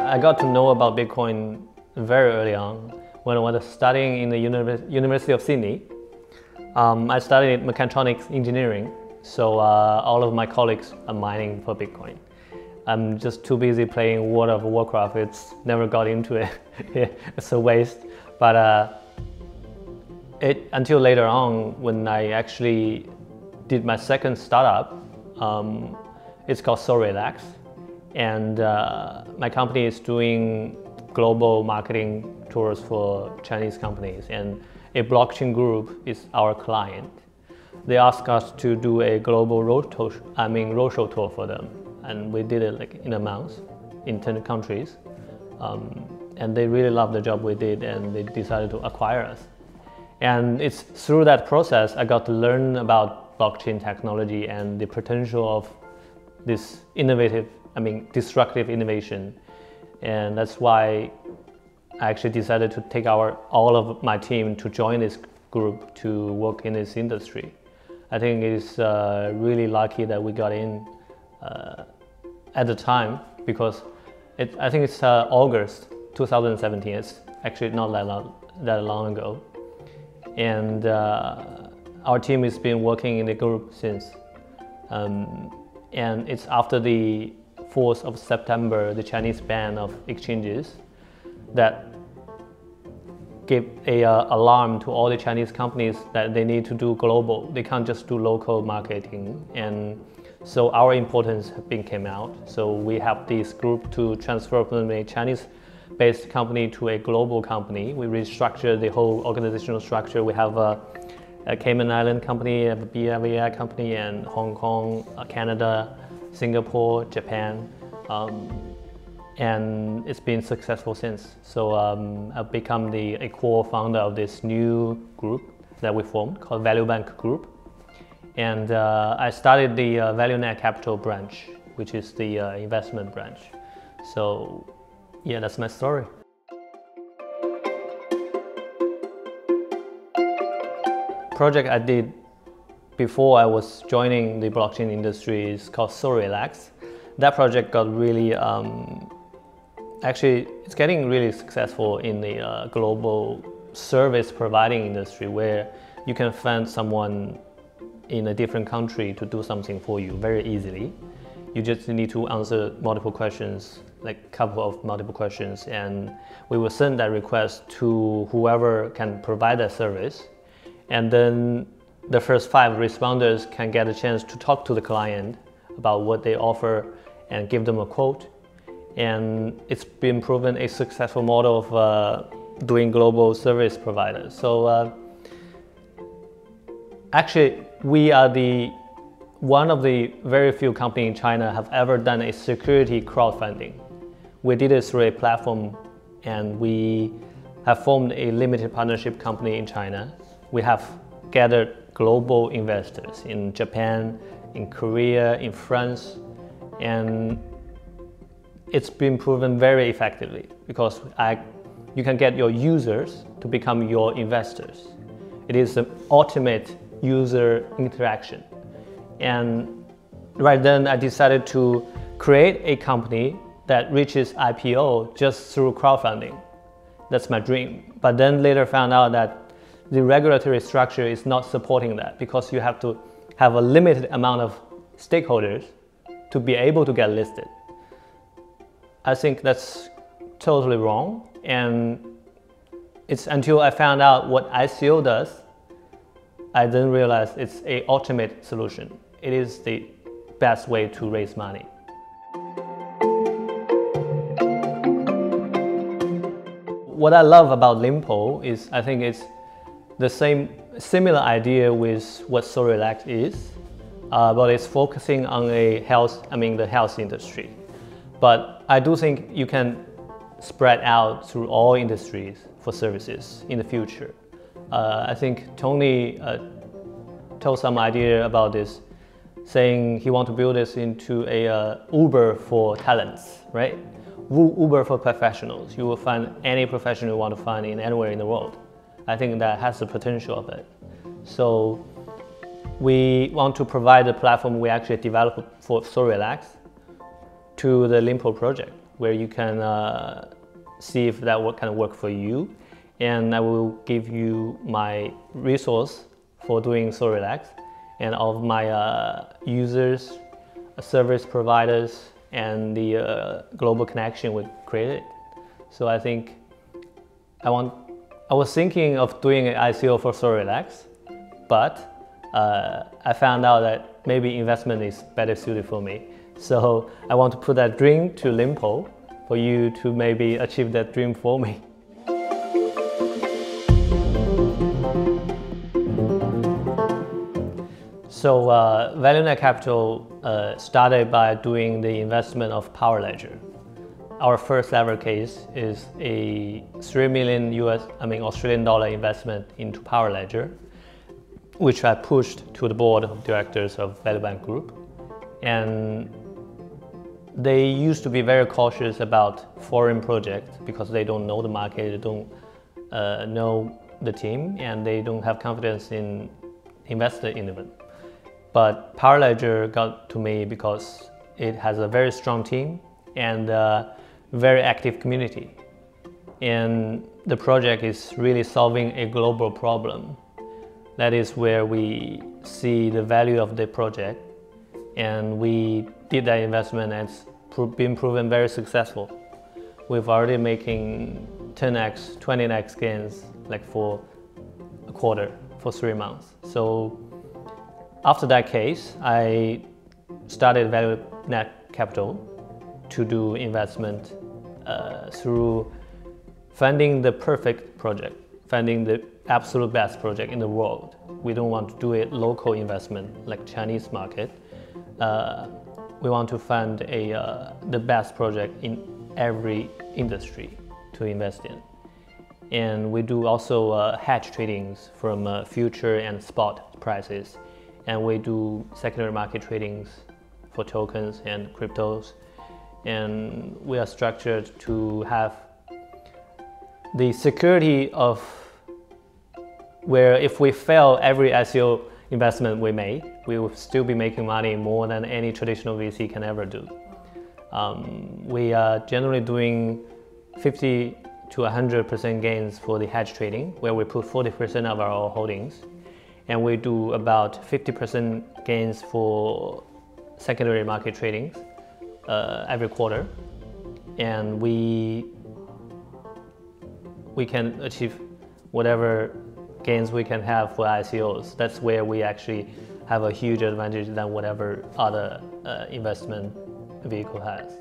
I got to know about Bitcoin very early on when I was studying in the University of Sydney. I studied mechatronics engineering, so all of my colleagues are mining for Bitcoin. I'm just too busy playing World of Warcraft. It's never got into it. It's a waste. But until later on, when I actually did my second startup, it's called SoRelax, and my company is doing global marketing tours for Chinese companies, and a blockchain group is our client. They asked us to do a global roadshow tour for them, and we did it like in a month in 10 countries. And they really loved the job we did, and they decided to acquire us. And it's through that process I got to learn about blockchain technology and the potential of this disruptive innovation. And that's why I actually decided to take all of my team to join this group to work in this industry. I think it's really lucky that we got in at the time, because I think it's August 2017. It's actually not that long ago. And our team has been working in the group since. And it's after the 4th of September, the Chinese ban of exchanges, that gave an alarm to all the Chinese companies that they need to do global. They can't just do local marketing. And so our importance came out. So we have this group to transfer from a Chinese-based company to a global company. We restructured the whole organizational structure. We have a Cayman Island company, a BVI company, and Hong Kong, Canada, Singapore, Japan. And it's been successful since. So I've become a core founder of this new group that we formed called ValueNet Group. And I started the ValueNet Capital branch, which is the investment branch. So yeah, that's my story. Project I did before I was joining the blockchain industry is called SoRelax. That project got really, actually it's getting really successful in the global service providing industry, where you can find someone in a different country to do something for you very easily. You just need to answer multiple questions, like a couple of multiple questions, and we will send that request to whoever can provide that service. And then the first 5 responders can get a chance to talk to the client about what they offer and give them a quote. And it's been proven a successful model of doing global service providers. So actually, we are one of the very few companies in China have ever done a security crowdfunding. We did it through a platform, and we have formed a limited partnership company in China. We have gathered global investors in Japan, in Korea, in France, and it's been proven very effectively, because you can get your users to become your investors. It is the ultimate user interaction. And right then I decided to create a company that reaches IPO just through crowdfunding. That's my dream. But then later found out that the regulatory structure is not supporting that, because you have to have a limited amount of stakeholders to be able to get listed. I think that's totally wrong, and it's until I found out what ICO does, I then realized it's an ultimate solution. It is the best way to raise money. What I love about Lympo is, I think it's the similar idea with what SoRelax is, but it's focusing on the health industry. But I do think you can spread out through all industries for services in the future. I think Tony told some idea about this, saying he wants to build this into a Uber for talents, right? Uber for professionals. You will find any profession you want to find in anywhere in the world. I think that has the potential of it. So we want to provide a platform we actually developed for SoRelax to the Lympo project. where you can see if that can work for you. And I will give you my resource for doing SoRelax and all of my users, service providers, and the global connection we created. So I think I was thinking of doing an ICO for SoRelax, but I found out that maybe investment is better suited for me. So I want to put that dream to Lympo for you to maybe achieve that dream for me. So ValueNet Capital started by doing the investment of PowerLedger. Our first ever case is a $3 million Australian dollar investment into PowerLedger, which I pushed to the board of directors of ValueBank Group. And they used to be very cautious about foreign projects because they don't know the market, they don't know the team, and they don't have confidence in investing in them. But PowerLedger got to me because it has a very strong team and a very active community. And the project is really solving a global problem. That is where we see the value of the project. And we did that investment and it's been proven very successful. We've already making 10x, 20x gains like for a quarter, for 3 months. So after that case, I started ValueNet Capital to do investment through finding the perfect project, finding the absolute best project in the world. We don't want to do a local investment like Chinese market. We want to find the best project in every industry to invest in. And we do also hedge tradings from future and spot prices. And we do secondary market tradings for tokens and cryptos. And we are structured to have the security of where if we fail every ICO investment we make, we will still be making money more than any traditional VC can ever do. We are generally doing 50 to 100% gains for the hedge trading, where we put 40% of our holdings. And we do about 50% gains for secondary market tradings every quarter. And we can achieve whatever gains we can have for ICOs. That's where we actually have a huge advantage than whatever other investment vehicle has.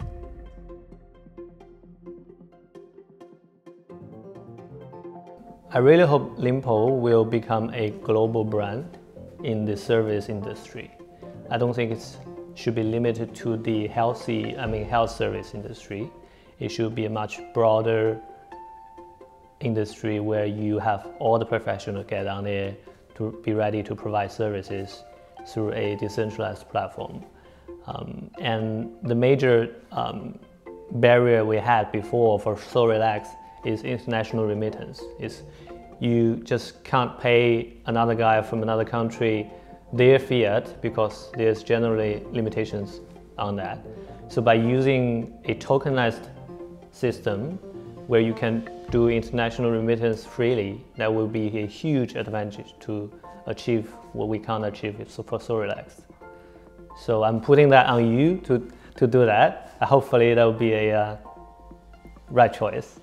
I really hope Lympo will become a global brand in the service industry. I don't think it should be limited to the health service industry. It should be a much broader industry where you have all the professionals get on there to be ready to provide services through a decentralized platform. And the major barrier we had before for SoRelax is international remittance. You just can't pay another guy from another country their fiat because there's generally limitations on that. So by using a tokenized system where you can do international remittance freely, that will be a huge advantage to achieve what we can't achieve for SoRelax. So I'm putting that on you to do that. Hopefully that will be a right choice.